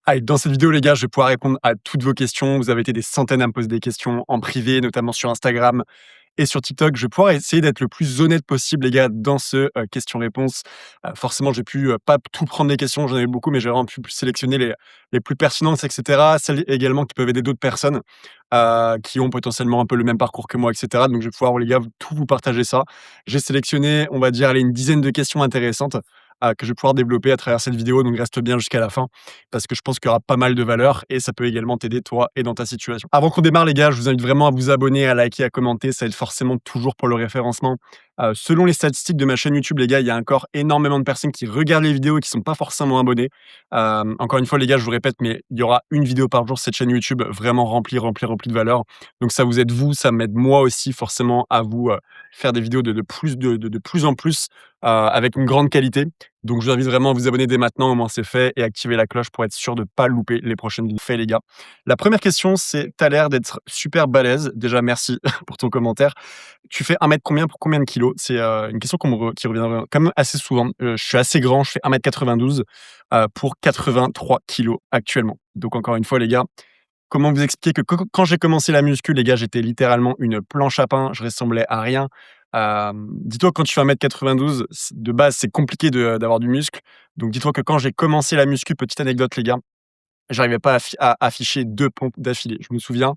Allez, dans cette vidéo, les gars, je vais pouvoir répondre à toutes vos questions. Vous avez été des centaines à me poser des questions en privé, notamment sur Instagram et sur TikTok. Je vais pouvoir essayer d'être le plus honnête possible, les gars, dans ce question-réponse. Forcément, j'ai pu pas tout prendre les questions, j'en ai eu beaucoup, mais j'ai vraiment pu sélectionner les plus pertinentes, etc. Celles également qui peuvent aider d'autres personnes qui ont potentiellement un peu le même parcours que moi, etc. Donc, je vais pouvoir, les gars, tout vous partager ça. J'ai sélectionné, on va dire, allez, une dizaine de questions intéressantes que je vais pouvoir développer à travers cette vidéo. Donc, reste bien jusqu'à la fin parce que je pense qu'il y aura pas mal de valeur et ça peut également t'aider toi et dans ta situation. Avant qu'on démarre les gars, je vous invite vraiment à vous abonner, à liker, à commenter, ça aide forcément toujours pour le référencement. Selon les statistiques de ma chaîne YouTube les gars, il y a encore énormément de personnes qui regardent les vidéos et qui sont pas forcément abonnés. Encore une fois les gars, je vous répète, mais il y aura une vidéo par jour sur cette chaîne YouTube vraiment remplie de valeur. Donc ça vous aide vous, ça m'aide moi aussi forcément à vous faire des vidéos de plus en plus avec une grande qualité. Donc, je vous invite vraiment à vous abonner dès maintenant, au moins c'est fait, et activer la cloche pour être sûr de ne pas louper les prochaines vidéos. Fait, les gars. La première question, c'est tu as l'air d'être super balèze. Déjà, merci pour ton commentaire. Tu fais 1 mètre combien pour combien de kilos? C'est une question qui revient quand même assez souvent. Je suis assez grand, je fais 1,92 m pour 83 kilos actuellement. Donc, encore une fois, les gars, comment vous expliquer que quand j'ai commencé la muscu, les gars, j'étais littéralement une planche à pain, je ressemblais à rien. Dis-toi quand tu fais 1,92 m, de base, c'est compliqué d'avoir du muscle. Donc dis-toi que quand j'ai commencé la muscu, petite anecdote les gars, j'arrivais pas à afficher 2 pompes d'affilée. Je me souviens,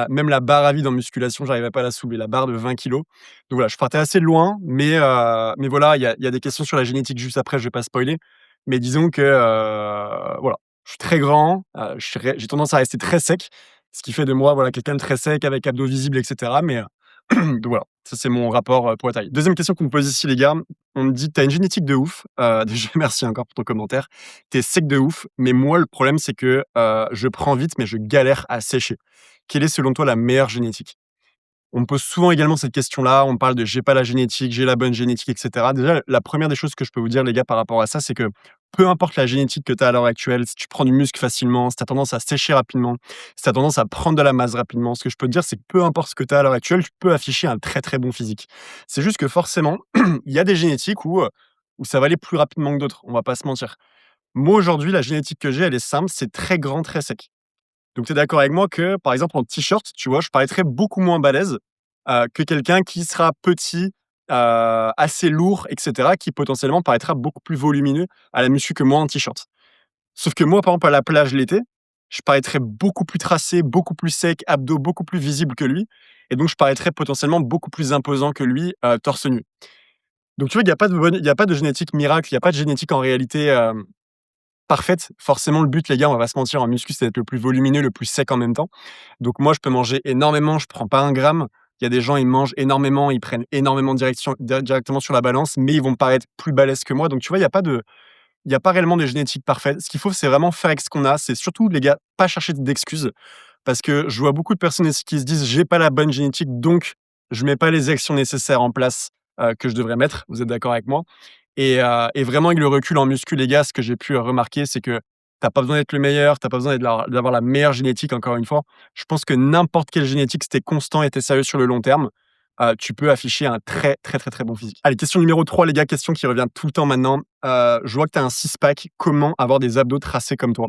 même la barre à vide en musculation, j'arrivais pas à la soulever, la barre de 20 kilos. Donc voilà, je partais assez loin, mais voilà, il y a des questions sur la génétique juste après, je vais pas spoiler. Mais disons que, voilà, je suis très grand, j'ai tendance à rester très sec, ce qui fait de moi, voilà, quelqu'un de très sec avec abdos visibles et cetera. Donc voilà, ça c'est mon rapport, pour la taille. 2e question qu'on me pose ici les gars, on me dit: «Tu as une génétique de ouf». Déjà merci encore pour ton commentaire. Tu es sec de ouf, mais moi le problème c'est que, je prends vite, mais je galère à sécher. Quelle est selon toi la meilleure génétique? On me pose souvent également cette question-là, on me parle de: «J'ai pas la génétique, j'ai la bonne génétique» et cetera. Déjà, la première des choses que je peux vous dire les gars par rapport à ça, c'est que peu importe la génétique que tu as à l'heure actuelle, si tu prends du muscle facilement, si tu as tendance à sécher rapidement, si tu as tendance à prendre de la masse rapidement, ce que je peux te dire, c'est que peu importe ce que tu as à l'heure actuelle, tu peux afficher un très, très bon physique. C'est juste que forcément, il y a des génétiques où ça va aller plus rapidement que d'autres, on va pas se mentir. Moi, aujourd'hui, la génétique que j'ai, elle est simple, c'est très grand, très sec. Donc, tu es d'accord avec moi que, par exemple, en t-shirt, tu vois, je paraîtrais beaucoup moins balèze que quelqu'un qui sera petit, assez lourd, et cetera, qui potentiellement paraîtra beaucoup plus volumineux à la muscu que moi en t-shirt. Sauf que moi, par exemple, à la plage l'été, je paraîtrais beaucoup plus tracé, beaucoup plus sec, abdos beaucoup plus visibles que lui, et donc je paraîtrais potentiellement beaucoup plus imposant que lui, torse nu. Donc tu vois, il y a pas de génétique miracle, il y a pas de génétique en réalité, parfaite. Forcément, le but, les gars, on va pas se mentir, en muscu, c'est d'être le plus volumineux, le plus sec en même temps. Donc moi, je peux manger énormément, je prends pas un gramme. Il y a des gens, ils mangent énormément, ils prennent énormément directement sur la balance, mais ils vont paraître plus balèzes que moi. Donc tu vois, il y a pas réellement de génétique parfaite. Ce qu'il faut, c'est vraiment faire avec ce qu'on a. C'est surtout, les gars, pas chercher d'excuses. Parce que je vois beaucoup de personnes aussi qui se disent: «J'ai pas la bonne génétique, donc je mets pas les actions nécessaires en place, que je devrais mettre». Vous êtes d'accord avec moi? Et vraiment avec le recul en muscu, les gars, ce que j'ai pu remarquer, c'est que tu as pas besoin d'être le meilleur, tu as pas besoin d'avoir la meilleure génétique, encore une fois. Je pense que n'importe quelle génétique, si tu es constant et tu es sérieux sur le long terme, tu peux afficher un très, très, très, très bon physique. Allez, question numéro 3, les gars, question qui revient tout le temps maintenant. Je vois que tu as un six-pack. Comment avoir des abdos tracés comme toi?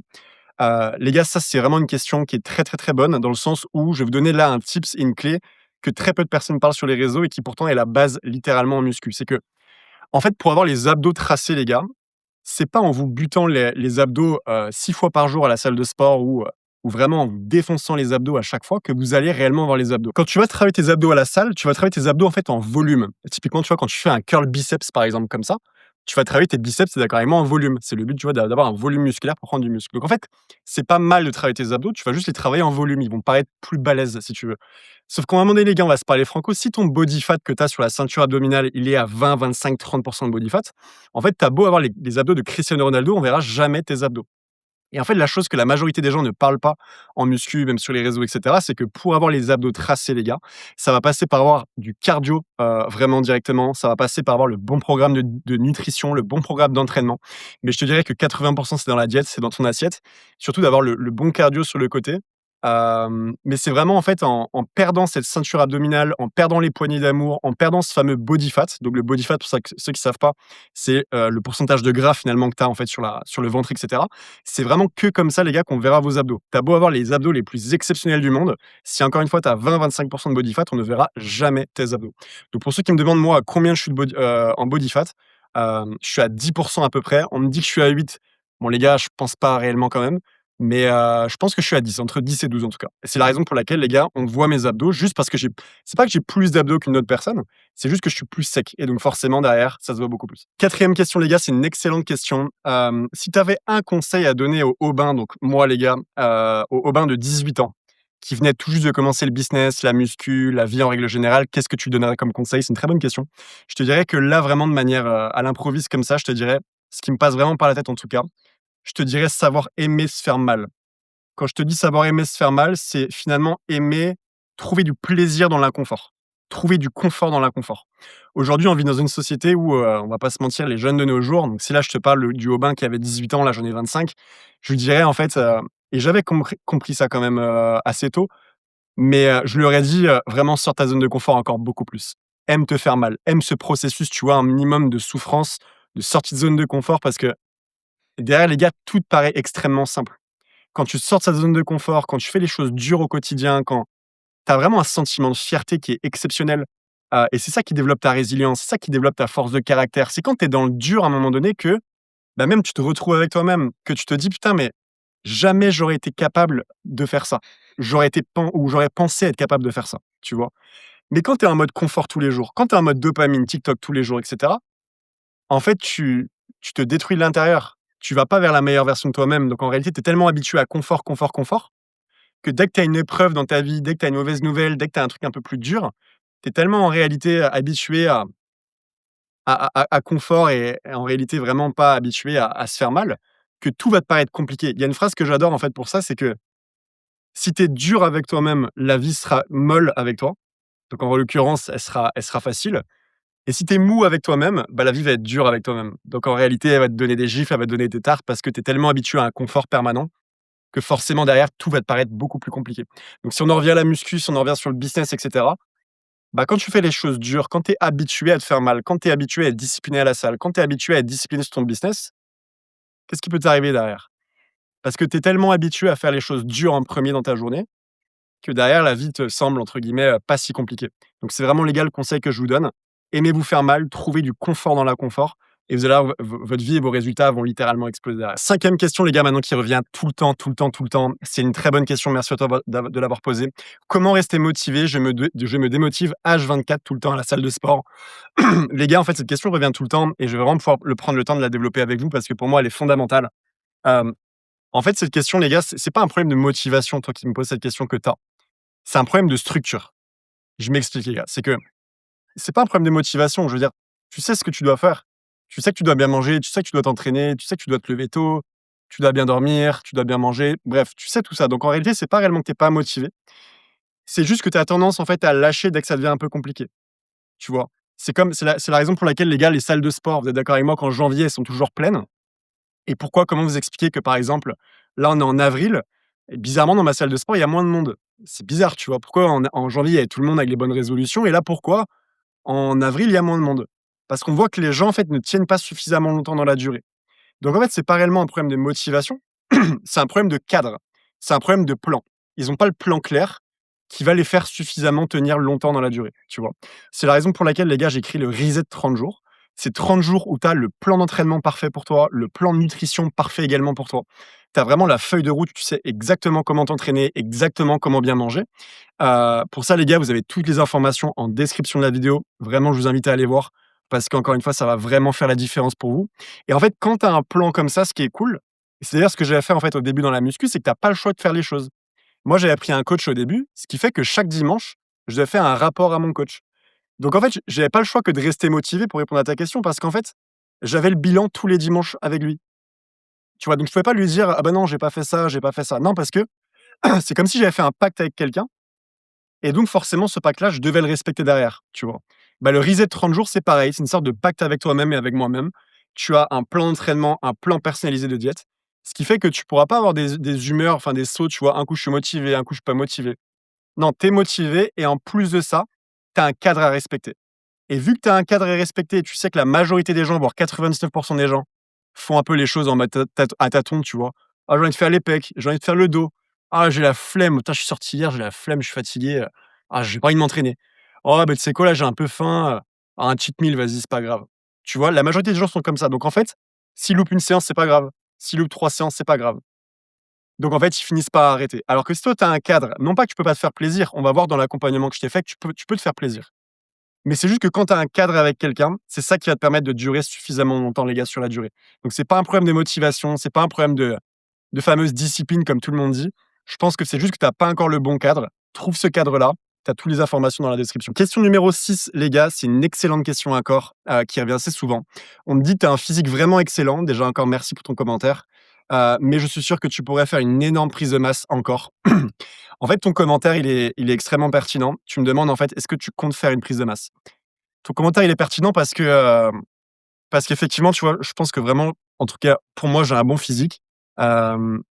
Les gars, ça, c'est vraiment une question qui est très, très, très bonne dans le sens où je vais vous donner là un tips et une clé que très peu de personnes parlent sur les réseaux et qui pourtant est la base littéralement en muscu. C'est que en fait, pour avoir les abdos tracés, les gars, c'est pas en vous butant les abdos, 6 fois par jour à la salle de sport ou vraiment en vous défonçant les abdos à chaque fois que vous allez réellement avoir les abdos. Quand tu vas travailler tes abdos à la salle, tu vas travailler tes abdos, en fait, en volume. Typiquement, tu vois, quand tu fais un curl biceps, par exemple, comme ça, tu vas travailler tes biceps, c'est d'accord avec moi, en volume. C'est le but, tu vois, d'avoir un volume musculaire pour prendre du muscle. Donc en fait, c'est pas mal de travailler tes abdos, tu vas juste les travailler en volume. Ils vont paraître plus balèzes, si tu veux. Sauf qu'à un moment donné, les gars, on va se parler franco, si ton body fat que tu as sur la ceinture abdominale, il est à 20-25-30 de body fat, en fait, tu as beau avoir les abdos de Cristiano Ronaldo, on verra jamais tes abdos. Et en fait, la chose que la majorité des gens ne parlent pas en muscu, même sur les réseaux, et cetera, c'est que pour avoir les abdos tracés, les gars, ça va passer par avoir du cardio, vraiment directement. Ça va passer par avoir le bon programme de nutrition, le bon programme d'entraînement. Mais je te dirais que 80 c'est dans la diète, c'est dans ton assiette. Surtout d'avoir le bon cardio sur le côté Mais c'est vraiment en fait en perdant cette ceinture abdominale, en perdant les poignées d'amour, en perdant ce fameux body fat. Donc le body fat, pour ça que ceux qui savent pas, c'est, le pourcentage de gras finalement que tu as en fait sur le ventre et cetera. C'est vraiment que comme ça les gars qu'on verra vos abdos. Tu as beau avoir les abdos les plus exceptionnels du monde, si encore une fois tu as 20-25 de body fat, on ne verra jamais tes abdos. Donc pour ceux qui me demandent moi à combien je suis en body fat, je suis à 10 à peu près. On me dit que je suis à 8. Bon les gars, je pense pas réellement quand même. Mais je pense que je suis à 10, entre 10 et 12 en tout cas. Et c'est la raison pour laquelle, les gars, on voit mes abdos juste parce que c'est pas que j'ai plus d'abdos qu'une autre personne, c'est juste que je suis plus sec et donc forcément derrière, ça se voit beaucoup plus. 4e question, les gars, c'est une excellente question. Si tu avais un conseil à donner aux Aubin, donc moi les gars, aux Aubin de 18 ans, qui venaient tout juste de commencer le business, la muscu, la vie en règle générale, qu'est-ce que tu donnerais comme conseil? C'est une très bonne question. Je te dirais que là, vraiment de manière, à l'improviste comme ça, je te dirais, ce qui me passe vraiment par la tête en tout cas, je te dirais savoir aimer se faire mal. Quand je te dis savoir aimer se faire mal, c'est finalement aimer trouver du plaisir dans l'inconfort, trouver du confort dans l'inconfort. Aujourd'hui, on vit dans une société où, on va pas se mentir, les jeunes de nos jours, donc si là je te parle du Aubin qui avait 18 ans, là j'en ai 25, je lui dirais en fait, et j'avais compris ça quand même, assez tôt, mais, je lui aurais dit, vraiment sors ta zone de confort encore beaucoup plus. Aime te faire mal, aime ce processus, tu vois, un minimum de souffrance, de sortie de zone de confort parce que derrière les gars, tout te paraît extrêmement simple. Quand tu sors de sa zone de confort, quand tu fais les choses dures au quotidien, quand tu as vraiment un sentiment de fierté qui est exceptionnel, et c'est ça qui développe ta résilience, c'est ça qui développe ta force de caractère. C'est quand tu es dans le dur à un moment donné que, bah, même tu te retrouves avec toi-même, que tu te dis: «Putain, mais jamais j'aurais été capable de faire ça. J'aurais été pen ou j'aurais pensé être capable de faire ça», tu vois? Mais quand tu es en mode confort tous les jours, quand tu es en mode dopamine, TikTok tous les jours et cetera, en fait, tu te détruis de l'intérieur. Tu vas pas vers la meilleure version de toi-même. Donc en réalité, tu es tellement habitué à confort, confort, confort, que dès que tu as une épreuve dans ta vie, dès que tu as une mauvaise nouvelle, dès que tu as un truc un peu plus dur, tu es tellement en réalité habitué à confort et en réalité vraiment pas habitué à se faire mal, que tout va te paraître compliqué. Il y a une phrase que j'adore en fait pour ça, c'est que si tu es dur avec toi-même, la vie sera molle avec toi. Donc en l'occurrence, elle sera facile. Et si tu es mou avec toi-même, bah, la vie va être dure avec toi-même. Donc en réalité, elle va te donner des gifles, elle va te donner des tartes parce que tu es tellement habitué à un confort permanent que forcément derrière, tout va te paraître beaucoup plus compliqué. Donc si on en revient à la muscu, si on en revient sur le business et cetera, bah, quand tu fais les choses dures, quand tu es habitué à te faire mal, quand tu es habitué à être discipliné à la salle, quand tu es habitué à être discipliné sur ton business, qu'est-ce qui peut t'arriver derrière? Parce que tu es tellement habitué à faire les choses dures en premier dans ta journée que derrière la vie te semble entre guillemets, pas si compliquée. Donc c'est vraiment les gars le conseil que je vous donne. Aimez vous faire mal, trouvez du confort dans l'inconfort et vous allez voir votre vie et vos résultats vont littéralement exploser derrière. 5e question les gars maintenant qui revient tout le temps, tout le temps, tout le temps. C'est une très bonne question, merci à toi de l'avoir posée. Comment rester motivé? Je me démotive H24 tout le temps à la salle de sport. Les gars, en fait, cette question revient tout le temps et je vais vraiment pouvoir prendre le temps de la développer avec vous parce que pour moi, elle est fondamentale. Hem, En fait, cette question les gars, c'est pas un problème de motivation, toi qui me poses cette question que tu as. C'est un problème de structure. Je m'explique les gars, c'est que c'est pas un problème de motivation, je veux dire, tu sais ce que tu dois faire. Tu sais que tu dois bien manger, tu sais que tu dois t'entraîner, tu sais que tu dois te lever tôt, tu dois bien dormir, tu dois bien manger, bref, tu sais tout ça. Donc en réalité, c'est pas réellement que tu es pas motivé, c'est juste que tu as tendance en fait à lâcher dès que ça devient un peu compliqué, tu vois? C'est la raison pour laquelle les gars, les salles de sport, vous êtes d'accord avec moi qu'en janvier, elles sont toujours pleines? Et pourquoi? Comment vous expliquer que, par exemple, là, on est en avril et bizarrement, dans ma salle de sport, il y a moins de monde? C'est bizarre, tu vois? Pourquoi en janvier, il y avait tout le monde avec les bonnes résolutions et là, pourquoi en avril, il y a moins de monde? Parce qu'on voit que les gens, en fait, ne tiennent pas suffisamment longtemps dans la durée. Donc en fait, c'est pas réellement un problème de motivation, c'est un problème de cadre, c'est un problème de plan. Ils ont pas le plan clair qui va les faire suffisamment tenir longtemps dans la durée, tu vois? C'est la raison pour laquelle, les gars, j'ai écrit le reset 30 jours. C'est 30 jours où tu as le plan d'entraînement parfait pour toi, le plan de nutrition parfait également pour toi. Tu as vraiment la feuille de route, tu sais exactement comment t'entraîner, exactement comment bien manger. Pour ça, les gars, vous avez toutes les informations en description de la vidéo. Vraiment, je vous invite à aller voir parce qu'encore une fois, ça va vraiment faire la différence pour vous. Et en fait, quand tu as un plan comme ça, ce qui est cool, c'est d'ailleurs ce que j'avais fait en fait au début dans la muscu, c'est que tu as pas le choix de faire les choses. Moi, j'avais pris un coach au début, ce qui fait que chaque dimanche, je devais faire un rapport à mon coach. Donc en fait, j'avais pas le choix que de rester motivé pour répondre à ta question parce qu'en fait, j'avais le bilan tous les dimanches avec lui. Tu vois? Donc je pouvais pas lui dire: «Ah bah non, j'ai pas fait ça, j'ai pas fait ça». Non, parce que c'est comme si j'avais fait un pacte avec quelqu'un et donc forcément, ce pacte-là, je devais le respecter derrière, tu vois? Bah, le reset 30 jours, c'est pareil, c'est une sorte de pacte avec toi-même et avec moi-même. Tu as un plan d'entraînement, un plan personnalisé de diète. Ce qui fait que tu pourras pas avoir des humeurs, enfin des sauts, tu vois? Un coup, je suis motivé, un coup, je suis pas motivé. Non, tu es motivé et en plus de ça, tu as un cadre à respecter. Et vu que tu as un cadre à respecter, tu sais que la majorité des gens, voire 99 des gens, font un peu les choses en mode à tâtons, tu vois? «Ah, j'ai envie de faire les pecs, j'ai envie de faire le dos. Ah, j'ai la flemme, putain, je suis sorti hier, j'ai la flemme, je suis fatigué, ah, j'ai pas envie de m'entraîner. Oh, bah, tu sais quoi, là, j'ai un peu faim, un cheat meal, vas-y, c'est pas grave». Tu vois? La majorité des gens sont comme ça. Donc en fait, s'ils loupent une séance, c'est pas grave. S'ils loupent 3 séances, c'est pas grave. Donc en fait, ils finissent par arrêter. Alors que si toi, tu as un cadre, non pas que tu peux pas te faire plaisir, on va voir dans l'accompagnement que je t'ai fait que tu peux te faire plaisir. Mais c'est juste que quand tu as un cadre avec quelqu'un, c'est ça qui va te permettre de durer suffisamment longtemps, les gars, sur la durée. Donc c'est pas un problème de motivation, c'est pas un problème de fameuse discipline comme tout le monde dit. Je pense que c'est juste que tu as pas encore le bon cadre. Trouve ce cadre-là, tu as toutes les informations dans la description. Question numéro 6, les gars, c'est une excellente question encore, qui revient assez souvent. On me dit: «Tu as un physique vraiment excellent». Déjà encore merci pour ton commentaire, mais je suis sûr que tu pourrais faire une énorme prise de masse encore. En fait, ton commentaire, il est extrêmement pertinent. Tu me demandes, en fait: «Est-ce que tu comptes faire une prise de masse?» Ton commentaire, il est pertinent parce qu'effectivement, tu vois, je pense que vraiment, en tout cas, pour moi, j'ai un bon physique.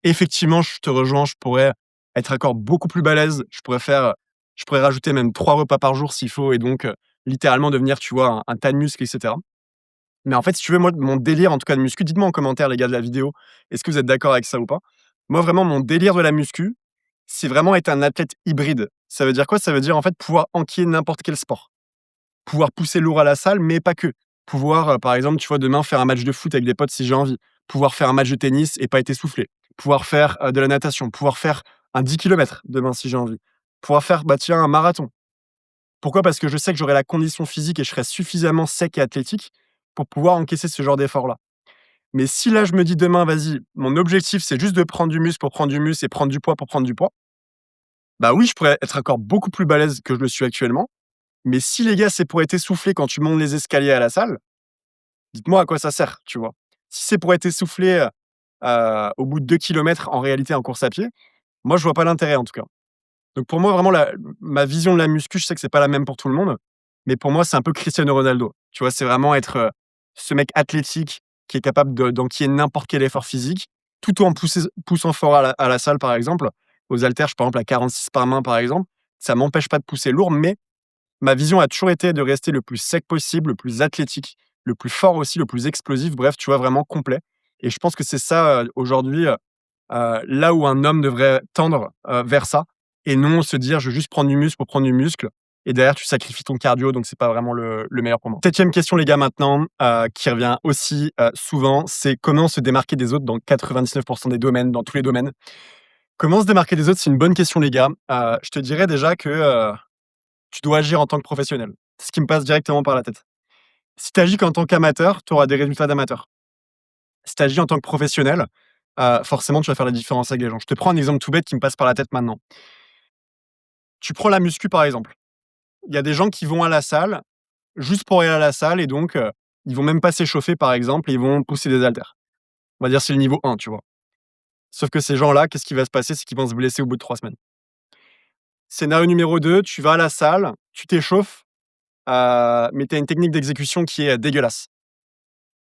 Effectivement, je te rejoins, je pourrais être encore beaucoup plus balèze. Je pourrais rajouter même 3 repas par jour s'il faut et donc littéralement devenir, tu vois, un tas de muscles et cetera. Mais en fait, si tu veux, moi, mon délire, en tout cas de muscu, dites-moi en commentaire, les gars de la vidéo, est-ce que vous êtes d'accord avec ça ou pas? Moi, vraiment, mon délire de la muscu, c'est vraiment être un athlète hybride. Ça veut dire quoi? Ça veut dire, en fait, pouvoir enquiller n'importe quel sport. Pouvoir pousser lourd à la salle, mais pas que. Pouvoir, par exemple, tu vois, demain faire un match de foot avec des potes si j'ai envie. Pouvoir faire un match de tennis et pas être essoufflé. Pouvoir faire, de la natation. Pouvoir faire un 10 kilomètres demain si j'ai envie. Pouvoir faire, bah, tiens, un marathon. Pourquoi? Parce que je sais que j'aurai la condition physique et je serai suffisamment sec et athlétique pour pouvoir encaisser ce genre d'effort-là. Mais si là, je me dis demain: «Vas-y, mon objectif, c'est juste de prendre du muscle pour prendre du muscle et prendre du poids pour prendre du poids», bah, oui, je pourrais être encore beaucoup plus balèze que je le suis actuellement. Mais si les gars, c'est pour être essoufflé quand tu montes les escaliers à la salle, dites-moi à quoi ça sert, tu vois? Si c'est pour être essoufflé, au bout de 2 kilomètres en réalité en course à pied, moi je vois pas l'intérêt en tout cas. Donc pour moi vraiment ma vision de la muscu, je sais que c'est pas la même pour tout le monde, mais pour moi c'est un peu Cristiano Ronaldo. Tu vois? C'est vraiment être, ce mec athlétique qui est capable d'enquiller n'importe quel effort physique, tout en poussant fort à la salle par exemple. Aux haltères, je par exemple à 46 par main par exemple, ça m'empêche pas de pousser lourd, mais ma vision a toujours été de rester le plus sec possible, le plus athlétique, le plus fort aussi, le plus explosif, bref, tu vois, vraiment complet et je pense que c'est ça, aujourd'hui, là où un homme devrait tendre, vers ça et non se dire: «Je veux juste prendre du muscle pour prendre du muscle» et derrière tu sacrifies ton cardio donc c'est pas vraiment le meilleur pour moi. 7e question les gars maintenant, qui revient aussi, souvent, c'est comment se démarquer des autres dans 99 des domaines, dans tous les domaines? Comment se démarquer des autres? C'est une bonne question les gars. Je te dirais déjà que, tu dois agir en tant que professionnel. C'est ce qui me passe directement par la tête. Si tu agis qu'en tant qu'amateur, tu auras des résultats d'amateur. Si tu agis en tant que professionnel, forcément, tu vas faire la différence avec les gens. Je te prends un exemple tout bête qui me passe par la tête maintenant. Tu prends la muscu, par exemple. Il y a des gens qui vont à la salle, juste pour aller à la salle et donc ils vont même pas s'échauffer, par exemple, et ils vont pousser des haltères. On va dire c'est le niveau 1, tu vois? Sauf que ces gens-là, qu'est-ce qui va se passer? C'est qu'ils vont se blesser au bout de 3 semaines. Scénario numéro 2, tu vas à la salle, tu t'échauffes, mais tu as une technique d'exécution qui est dégueulasse.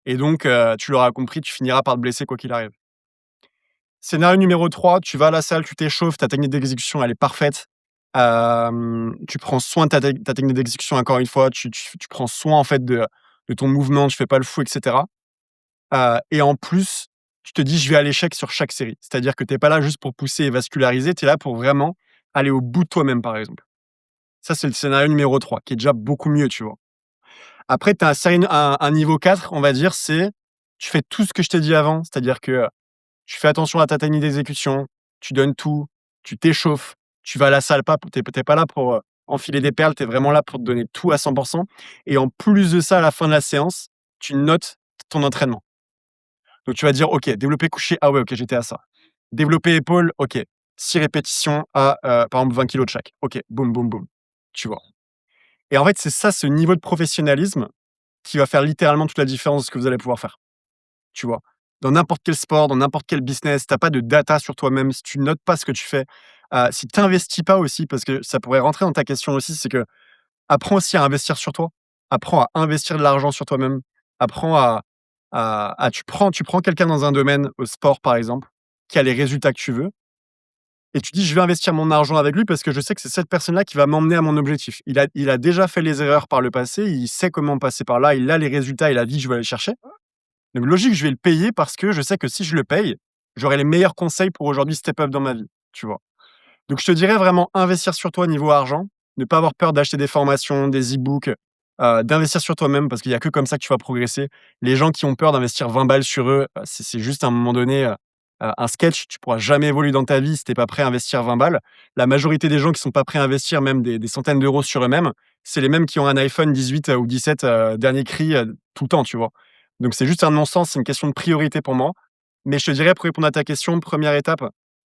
Et donc, tu l'auras compris, tu finiras par te blesser quoi qu'il arrive. Scénario numéro 3, tu vas à la salle, tu t'échauffes, ta technique d'exécution, elle est parfaite. Tu prends soin de ta technique d'exécution encore une fois, tu prends soin en fait de ton mouvement, tu fais pas le fou et cetera. Et en plus, tu te dis: «Je vais à l'échec sur chaque série». C'est-à-dire que tu es pas là juste pour pousser et vasculariser, tu es là pour vraiment aller au bout de toi-même, par exemple. Ça, c'est le scénario numéro 3, qui est déjà beaucoup mieux, tu vois? Après, tu as un niveau 4, on va dire, c'est tu fais tout ce que je t'ai dit avant, c'est-à-dire que, tu fais attention à ta technique d'exécution, tu donnes tout, tu t'échauffes, tu vas à la salle, pas tu es pas là pour, enfiler des perles, tu es vraiment là pour te donner tout à 100 et en plus de ça, à la fin de la séance, tu notes ton entraînement. Donc tu vas dire: «OK, développé couché, ah ouais, OK, j'étais à ça. Développé épaule, OK, 6 répétitions à, par exemple 20 kilos de chaque. OK, boum, boum, boum». Tu vois? Et en fait, c'est ça, ce niveau de professionnalisme qui va faire littéralement toute la différence de ce que vous allez pouvoir faire, tu vois? Dans n'importe quel sport, dans n'importe quel business, tu as pas de data sur toi-même, si tu notes pas ce que tu fais, si tu investis pas aussi, parce que ça pourrait rentrer dans ta question aussi, c'est que apprends aussi à investir sur toi. Apprends à investir de l'argent sur toi-même. Apprends Tu prends quelqu'un dans un domaine, au sport par exemple, qui a les résultats que tu veux et tu dis: «Je vais investir mon argent avec lui parce que je sais que c'est cette personne-là qui va m'emmener à mon objectif». Il a déjà fait les erreurs par le passé, il sait comment passer par là, il a les résultats et la vie que je veux aller chercher. Donc logique, je vais le payer parce que je sais que si je le paye, j'aurai les meilleurs conseils pour aujourd'hui step up dans ma vie, tu vois? Donc je te dirais vraiment investir sur toi niveau argent, ne pas avoir peur d'acheter des formations, des e-books, d'investir sur toi-même parce qu'il y a que comme ça que tu vas progresser. Les gens qui ont peur d'investir 20 balles sur eux, c'est juste à un moment donné, un sketch. Tu pourras jamais évoluer dans ta vie si tu es pas prêt à investir 20 balles. La majorité des gens qui sont pas prêts à investir même des centaines d'euros sur eux-mêmes, c'est les mêmes qui ont un iPhone 18, ou 17, dernier cri, tout le temps, tu vois? Donc c'est juste un non-sens, c'est une question de priorité pour moi. Mais je te dirais pour répondre à ta question, première étape,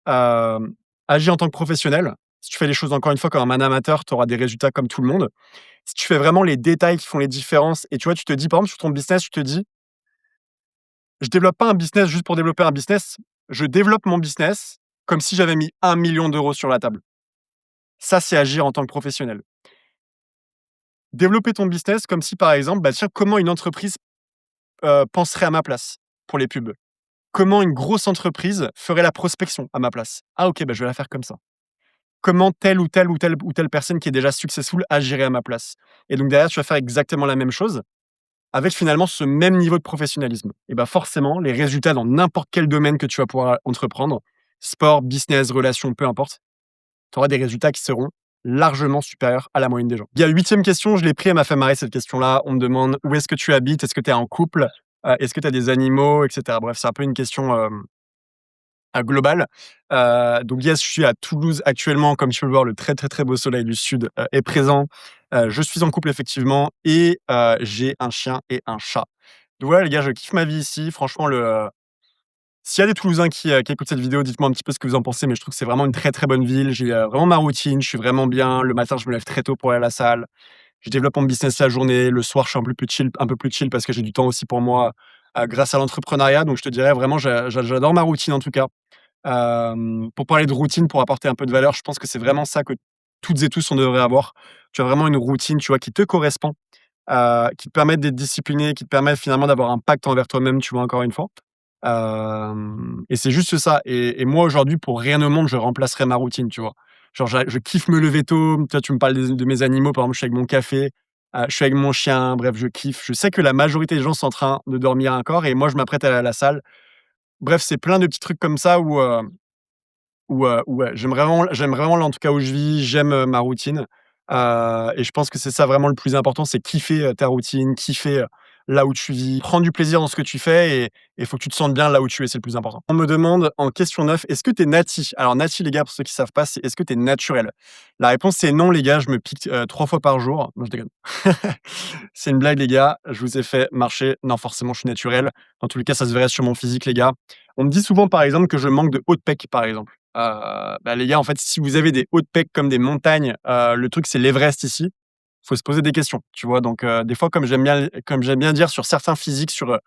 hem agis en tant que professionnel. Si tu fais les choses encore une fois comme un amateur, tu auras des résultats comme tout le monde. Si tu fais vraiment les détails qui font les différences et tu vois, tu te dis par exemple sur ton business, tu te dis: «Je développe pas un business juste pour développer un business, je développe mon business comme si j'avais mis 1 million d'euros sur la table». Ça, c'est agir en tant que professionnel. Développer ton business comme si par exemple, bah, tiens, comment une entreprise, penserait à ma place pour les pubs? Comment une grosse entreprise ferait la prospection à ma place? Ah OK, bah, je vais la faire comme ça. Comment telle ou telle ou telle ou telle personne qui est déjà successful agirait à ma place. Et donc derrière, tu vas faire exactement la même chose avec finalement ce même niveau de professionnalisme. Et bah, forcément, les résultats dans n'importe quel domaine que tu vas pouvoir entreprendre, sport, business, relations, peu importe, tu auras des résultats qui seront largement supérieurs à la moyenne des gens. Il y a 8e question, je l'ai pris, elle m'a fait marrer cette question-là. On me demande: «Où est-ce que tu habites? Est-ce que tu es en couple? Est-ce que tu as des animaux?» et cetera. Bref, c'est un peu une question, global. Donc yes, je suis à Toulouse actuellement, comme tu peux le voir, le très, très, très beau soleil du sud, est présent. Je suis en couple effectivement et j'ai un chien et un chat. Donc voilà les gars, je kiffe ma vie ici. Franchement s'il y a des Toulousains qui écoutent cette vidéo, dites-moi un petit peu ce que vous en pensez, mais je trouve que c'est vraiment une très, très bonne ville. J'ai, vraiment ma routine, je suis vraiment bien. Le matin, je me lève très tôt pour aller à la salle. Je développe mon business la journée. Le soir, je suis un peu plus chill parce que j'ai du temps aussi pour moi, grâce à l'entrepreneuriat. Donc je te dirais vraiment j'adore ma routine en tout cas. Pour parler de routine, pour apporter un peu de valeur, je pense que c'est vraiment ça que toutes et tous on devrait avoir. Tu as vraiment une routine, tu vois, qui te correspond, qui te permet d'être discipliné, qui te permet finalement d'avoir un pacte envers toi-même, tu vois, encore une fois. Et c'est juste ça et moi aujourd'hui, pour rien au monde, je remplacerais ma routine, tu vois? Genre je kiffe me lever tôt, toi tu me parles de mes animaux, par exemple, je suis avec mon café, je suis avec mon chien, bref, je kiffe. Je sais que la majorité des gens sont en train de dormir encore et moi je m'apprête à aller à la salle. Bref, c'est plein de petits trucs comme ça où ouais, j'aime vraiment là, en tout cas, où je vis, j'aime, ma routine, et je pense que c'est ça vraiment le plus important, c'est kiffer, ta routine, kiffer, là où tu vis, prendre du plaisir dans ce que tu fais et il faut que tu te sentes bien là où tu es, c'est le plus important. On me demande en question 9, est-ce que tu es nati? Alors nati, les gars, pour ceux qui savent pas, c'est est-ce que tu es naturel? La réponse, c'est non, les gars, je me pique, 3 fois par jour. Non, je déconne. C'est une blague, les gars, je vous ai fait marcher. Non, forcément, je suis naturel. Dans tous les cas, ça se verrait sur mon physique, les gars. On me dit souvent, par exemple, que je manque de haut de pec, par exemple. Bah, les gars, en fait, si vous avez des hauts de pec comme des montagnes, le truc, c'est l'Everest ici. Faut se poser des questions, tu vois? Donc, des fois, comme j'aime bien dire sur certains physiques, sur,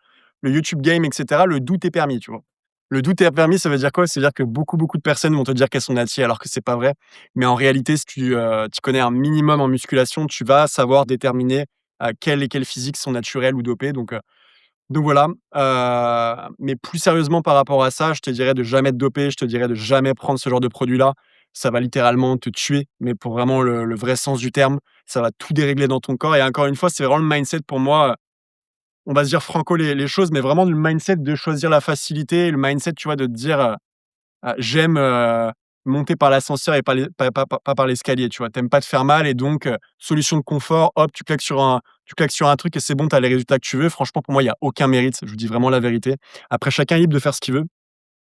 le YouTube Game et cetera, le doute est permis, tu vois? Le doute est permis, ça veut dire quoi? Ça veut dire que beaucoup, beaucoup de personnes vont te dire qu'elles sont natty alors que c'est pas vrai. Mais en réalité, si tu connais un minimum en musculation, tu vas savoir déterminer, quels et quels physiques sont naturels ou dopés. Donc voilà, mais plus sérieusement par rapport à ça, je te dirais de jamais te doper, je te dirais de jamais prendre ce genre de produit-là. Ça va littéralement te tuer, mais pour vraiment le vrai sens du terme. Ça va tout dérégler dans ton corps et encore une fois, c'est vraiment le mindset pour moi, on va se dire franco les choses, mais vraiment le mindset de choisir la facilité, le mindset, tu vois, de te dire, «J'aime, monter par l'ascenseur et pas par l'escalier», tu vois? Tu aimes pas te faire mal et donc solution de confort, hop, tu claques sur un truc et c'est bon, tu as les résultats que tu veux. Franchement, pour moi, il y a aucun mérite, je vous dis vraiment la vérité. Après, chacun est libre de faire ce qu'il veut.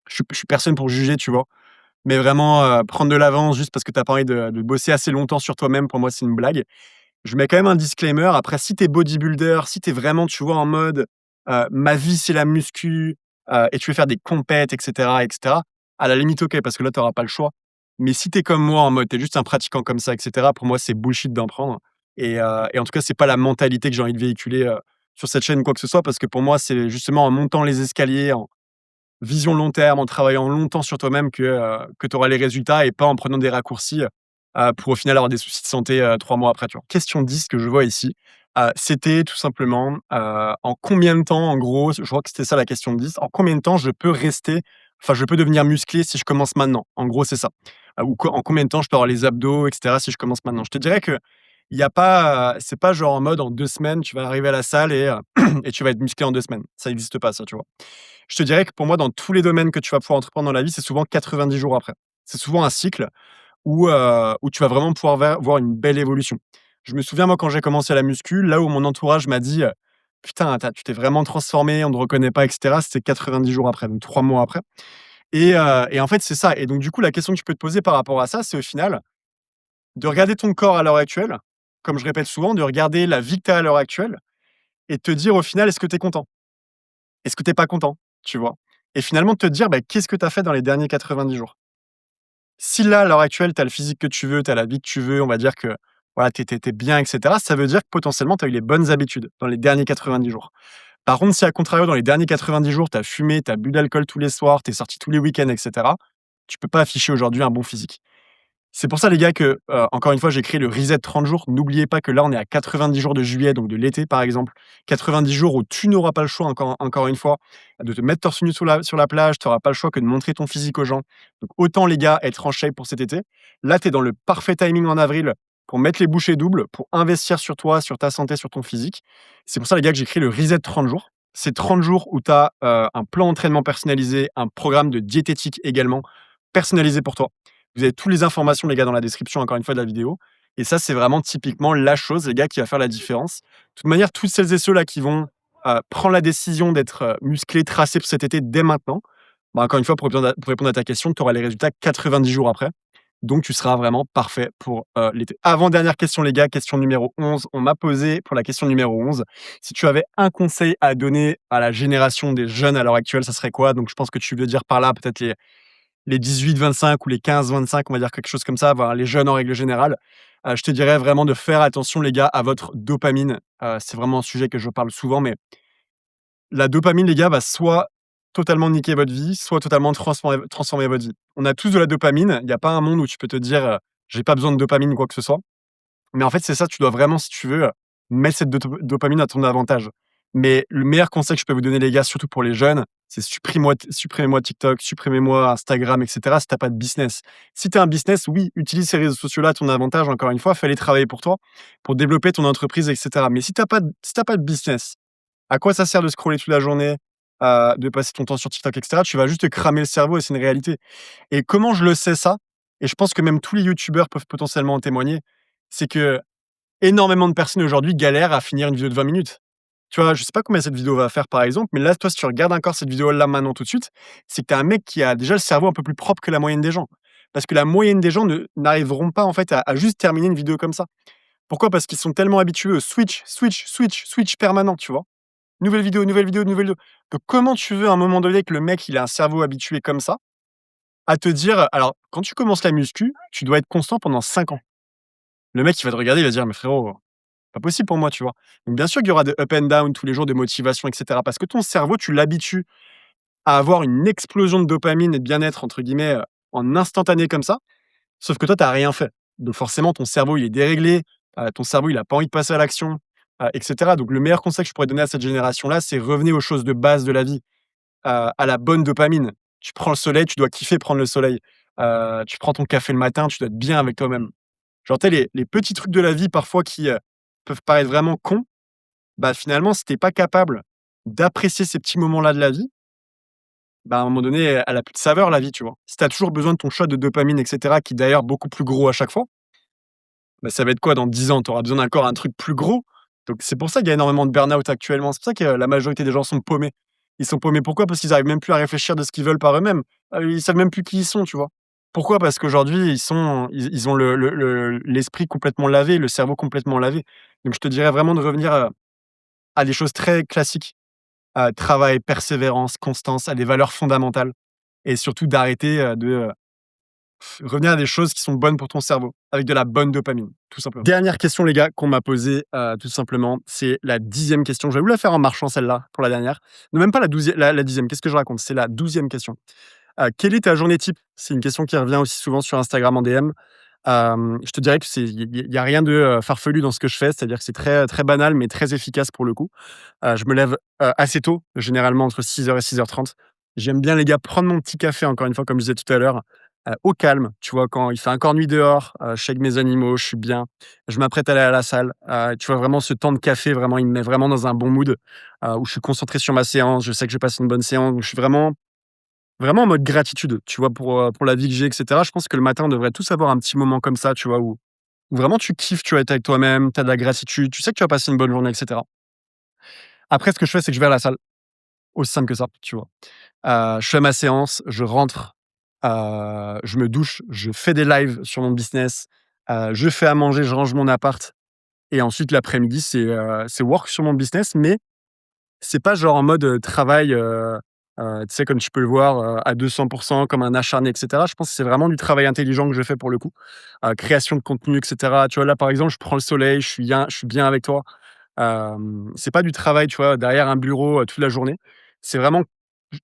Je suis personne pour juger, tu vois? Mais vraiment, prendre de l'avance juste parce que tu as pas envie de bosser assez longtemps sur toi-même, pour moi, c'est une blague. Je mets quand même un disclaimer. Après, si tu es bodybuilder, si tu es vraiment, tu vois, en mode, «Ma vie, c'est la muscu», et tu veux faire des compètes et cetera, à la limite, OK, parce que là, tu auras pas le choix. Mais si tu es comme moi, en mode, tu es juste un pratiquant comme ça et cetera, pour moi, c'est bullshit d'en prendre et en tout cas, c'est pas la mentalité que j'ai envie de véhiculer, sur cette chaîne ou quoi que ce soit parce que pour moi, c'est justement en montant les escaliers, en vision long terme, en travaillant longtemps sur toi-même que tu auras les résultats et pas en prenant des raccourcis, pour au final avoir des soucis de santé, 3 mois après, tu vois? Question 10 que je vois ici. C'était tout simplement, en combien de temps, en gros, je crois que c'était ça la question de 10, en combien de temps je peux devenir musclé si je commence maintenant? En gros, c'est ça. Ou en combien de temps je peux avoir les abdos et cetera si je commence maintenant? Je te dirais que il y a pas, c'est pas genre en mode en 2 semaines, tu vas arriver à la salle et et tu vas être musclé en 2 semaines. Ça existe pas ça, tu vois? Je te dirais que pour moi, dans tous les domaines que tu vas pouvoir entreprendre dans la vie, c'est souvent 90 jours après. C'est souvent un cycle où tu vas vraiment pouvoir voir une belle évolution. Je me souviens, moi, quand j'ai commencé la muscu, là où mon entourage m'a dit, «Putain, tu t'es vraiment transformé, on ne te reconnaît pas» et cetera, c'était 90 jours après, donc 3 mois après et en fait, c'est ça et donc du coup, la question que tu peux te poser par rapport à ça, c'est au final, de regarder ton corps à l'heure actuelle, comme je répète souvent, de regarder la vie que tu as à l'heure actuelle et de te dire au final: «Est-ce que tu es content? Est-ce que tu es pas content?» Tu vois? Et finalement de te dire: «Bah, qu'est-ce que tu as fait dans les derniers 90 jours?» Si là, à l'heure actuelle, tu as le physique que tu veux, tu as la vie que tu veux, on va dire que voilà, tu es bien et cetera, ça veut dire que potentiellement tu as eu les bonnes habitudes dans les derniers 90 jours. Par contre, si à contrario, dans les derniers 90 jours, tu as fumé, tu as bu d'alcool tous les soirs, tu es sorti tous les week-ends et cetera, tu peux pas afficher aujourd'hui un bon physique. C'est pour ça les gars que, encore une fois, j'ai créé le reset 30 jours. N'oubliez pas que là, on est à 90 jours de juillet, donc de l'été par exemple. 90 jours où tu n'auras pas le choix encore une fois, de te mettre torse nu sur la plage, tu auras pas le choix que de montrer ton physique aux gens. Donc autant les gars être en shape pour cet été. Là, tu es dans le parfait timing en avril pour mettre les bouchées doubles, pour investir sur toi, sur ta santé, sur ton physique. C'est pour ça les gars que j'ai créé le reset 30 jours. C'est 30 jours où tu as, un plan d'entraînement personnalisé, un programme de diététique également personnalisé pour toi. Vous avez toutes les informations, les gars, dans la description, encore une fois, de la vidéo. Et ça, c'est vraiment typiquement la chose, les gars, qui va faire la différence. De toute manière, toutes celles et ceux-là qui vont prendre la décision d'être musclés, tracés pour cet été dès maintenant, bah, encore une fois, pour répondre à ta question, tu auras les résultats 90 jours après. Donc, tu seras vraiment parfait pour l'été. Avant-dernière question, les gars, question numéro 11. On m'a posé pour la question numéro 11, si tu avais un conseil à donner à la génération des jeunes à l'heure actuelle, ça serait quoi? Donc, je pense que tu veux dire par là peut-être les 18-25 ou les 15-25, on va dire quelque chose comme ça, voire les jeunes en règle générale, je te dirais vraiment de faire attention les gars à votre dopamine. C'est vraiment un sujet que je parle souvent, mais la dopamine les gars va soit totalement niquer votre vie, soit totalement transformer votre vie. On a tous de la dopamine, il y a pas un monde où tu peux te dire, «J'ai pas besoin de dopamine» ou quoi que ce soit. Mais en fait, c'est ça, tu dois vraiment, si tu veux, mettre cette dopamine à ton avantage. Mais le meilleur conseil que je peux vous donner, les gars, surtout pour les jeunes, c'est supprimez-moi TikTok, supprimez-moi Instagram, et cetera, si tu as pas de business. Si tu as un business, oui, utilise ces réseaux sociaux-là à ton avantage, encore une fois, fais-les travailler pour toi, pour développer ton entreprise, et cetera. Mais si tu pas de business, à quoi ça sert de scroller toute la journée, de passer ton temps sur TikTok, et cetera? Tu vas juste te cramer le cerveau et c'est une réalité. Et comment je le sais ça? Et je pense que même tous les youtubeurs peuvent potentiellement en témoigner, c'est que énormément de personnes aujourd'hui galèrent à finir une vidéo de 20 minutes. Tu vois, je sais pas combien cette vidéo va faire par exemple, mais là, toi, si tu regardes encore cette vidéo là maintenant tout de suite, c'est que tu as un mec qui a déjà le cerveau un peu plus propre que la moyenne des gens. Parce que la moyenne des gens n'arriveront pas en fait à juste terminer une vidéo comme ça. Pourquoi? Parce qu'ils sont tellement habitués au switch, switch, switch, switch permanent, tu vois? Nouvelle vidéo, nouvelle vidéo, nouvelle vidéo. Donc comment tu veux à un moment donné que le mec, il a un cerveau habitué comme ça, à te dire alors quand tu commences la muscu, tu dois être constant pendant 5 ans. Le mec, il va te regarder, il va se dire: «Mais frérot, pas possible pour moi», tu vois? Donc bien sûr qu'il y aura des up and down tous les jours, des motivations et cetera, parce que ton cerveau, tu l'habitues à avoir une explosion de dopamine et de «bien-être» entre guillemets, en instantané comme ça, sauf que toi, tu as rien fait. Donc forcément, ton cerveau, il est déréglé, ton cerveau, il a pas envie de passer à l'action, et cetera. Donc le meilleur conseil que je pourrais donner à cette génération-là, c'est revenez aux choses de base de la vie, à la bonne dopamine. Tu prends le soleil, tu dois kiffer prendre le soleil. Tu prends ton café le matin, tu dois être bien avec toi-même. Genre, tu sais, les petits trucs de la vie parfois qui, peuvent paraître vraiment cons, bah, finalement, si tu pas capable d'apprécier ces petits moments-là de la vie, bah, à un moment donné, elle a plus de saveur la vie, tu vois? Si tu as toujours besoin de ton shot de dopamine et cetera, qui est d'ailleurs beaucoup plus gros à chaque fois, bah, ça va être quoi dans 10 ans? Tu auras besoin d'encore un truc plus gros. Donc c'est pour ça qu'il y a énormément de burn-out actuellement. C'est pour ça que la majorité des gens sont paumés. Ils sont paumés pourquoi? Parce qu'ils arrivent même plus à réfléchir de ce qu'ils veulent par eux-mêmes. Ils savent même plus qui ils sont, tu vois? Pourquoi? Parce qu'aujourd'hui, ils ont l'esprit complètement lavé, le cerveau complètement lavé. Donc je te dirais vraiment de revenir, à des choses très classiques, travail, persévérance, constance, à des valeurs fondamentales et surtout d'arrêter, revenir à des choses qui sont bonnes pour ton cerveau, avec de la bonne dopamine, tout simplement. Dernière question les gars qu'on m'a posée, tout simplement, c'est la 10e question. Je vais vous la faire en marchant celle-là pour la dernière. Non même pas la 10e, qu'est-ce que je raconte? C'est la 12e question. Quelle est ta journée type? C'est une question qui revient aussi souvent sur Instagram en DM. Je te dirais que c'est il y a rien de, farfelu dans ce que je fais, c'est-à-dire que c'est très, très banal, mais très efficace pour le coup. Je me lève, assez tôt, généralement entre 6 heures et 6h30. J'aime bien, les gars, prendre mon petit café, encore une fois, comme je disais tout à l'heure, au calme, tu vois? Quand il fait encore nuit dehors, je suis avec mes animaux, je suis bien, je m'apprête à aller à la salle, tu vois? Vraiment ce temps de café, vraiment, il me met vraiment dans un bon mood, où je suis concentré sur ma séance, je sais que je passe une bonne séance, donc je suis vraiment en mode gratitude, tu vois? Pour la vie que j'ai et cetera. Je pense que le matin, on devrait tous avoir un petit moment comme ça, tu vois? Où vraiment tu kiffes, tu vois? Être avec toi-même, tu as de la gratitude, tu sais que tu vas passer une bonne journée et cetera. Après, ce que je fais, c'est que je vais à la salle, aussi simple que ça, tu vois? Je fais ma séance, je rentre, je me douche, je fais des lives sur mon business, je fais à manger, je range mon appart et ensuite l'après-midi, c'est work sur mon business, mais c'est pas genre en mode, travail, tu sais, comme tu peux le voir, à 200 comme un acharné et cetera. Je pense que c'est vraiment du travail intelligent que je fais pour le coup. Création de contenu et cetera. Tu vois, là, par exemple, je prends le soleil, je suis bien avec toi. C'est pas du travail, tu vois, derrière un bureau, toute la journée. C'est vraiment,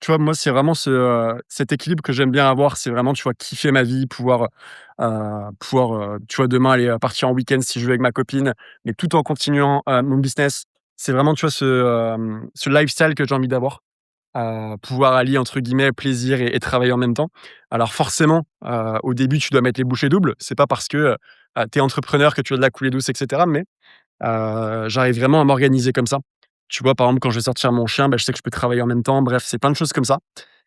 tu vois, moi, c'est vraiment cet équilibre que j'aime bien avoir. C'est vraiment, tu vois, kiffer ma vie, tu vois, demain aller, partir en week-end si je veux avec ma copine, mais tout en continuant, mon business. C'est vraiment, tu vois, ce lifestyle que j'ai envie d'avoir. Pouvoir allier entre guillemets «plaisir» et travail en même temps. Alors forcément, au début, tu dois mettre les bouchées doubles. C'est pas parce que, tu es entrepreneur que tu as de la coulée douce et cetera, mais j'arrive vraiment à m'organiser comme ça. Tu vois, par exemple, quand je vais sortir mon chien, bah, je sais que je peux travailler en même temps. Bref, c'est plein de choses comme ça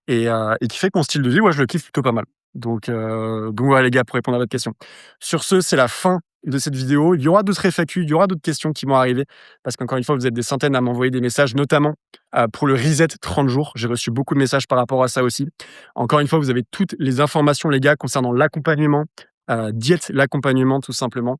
et qui fait que mon style de vie, ouais, je le kiffe plutôt pas mal. Donc voilà les gars, pour répondre à votre question. Sur ce, c'est la fin de cette vidéo. Il y aura d'autres FAQ, il y aura d'autres questions qui vont arriver parce qu'encore une fois, vous êtes des centaines à m'envoyer des messages, notamment, pour le reset 30 jours. J'ai reçu beaucoup de messages par rapport à ça aussi. Encore une fois, vous avez toutes les informations les gars concernant l'accompagnement, diète, l'accompagnement tout simplement,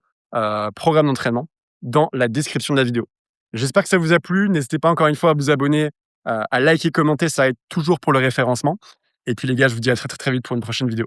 programme d'entraînement dans la description de la vidéo. J'espère que ça vous a plu. N'hésitez pas encore une fois à vous abonner, à liker, commenter, ça aide toujours pour le référencement. Et puis les gars, je vous dis à très, très, très vite pour une prochaine vidéo.